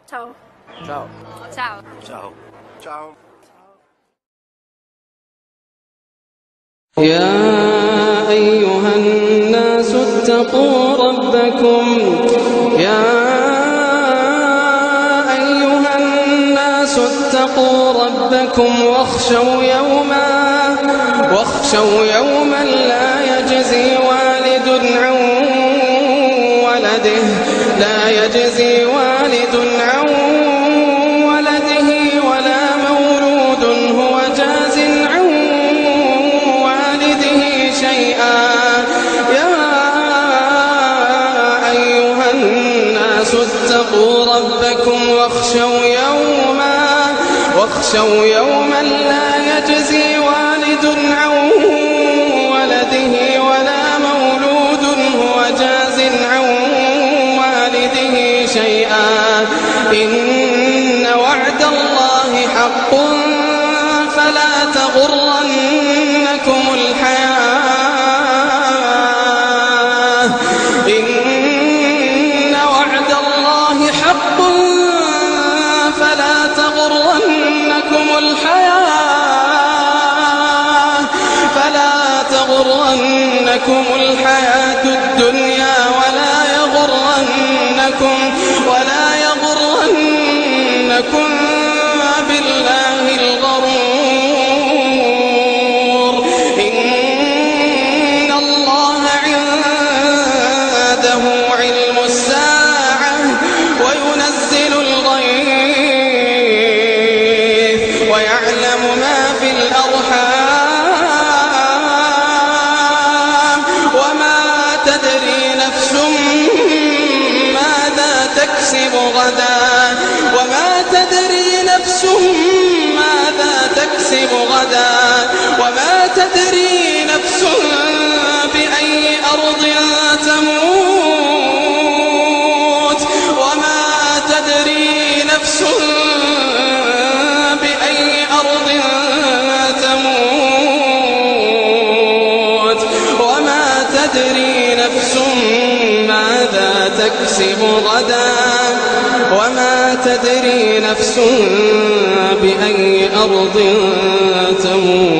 Ciao. Ciao. Ciao. Ciao. Ciao. يا أيها الناس اتقوا ربكم واخشوا يوما لا يجزي والد عن ولده ولا مولود هو جاز عن والده شيئا. يا أيها الناس اتقوا ربكم واخشوا يوما لا يجزي والد عن ولده ولا مولود هو جاز عن والده شيئا. إن وعد الله حق فلا تغرنكم الحياة الدنيا ولا يغرنكم بالله الغرور. إن الله عنده علم الساعة وينزل الغيث ويعلم ما في الأرحام وما تدري نفس ماذا تكسب غدا وما تدري نفس بأي أرض تموت وما تدري نفس ماذا تكسب غدا وما تدري نفس بأي أرض تموت.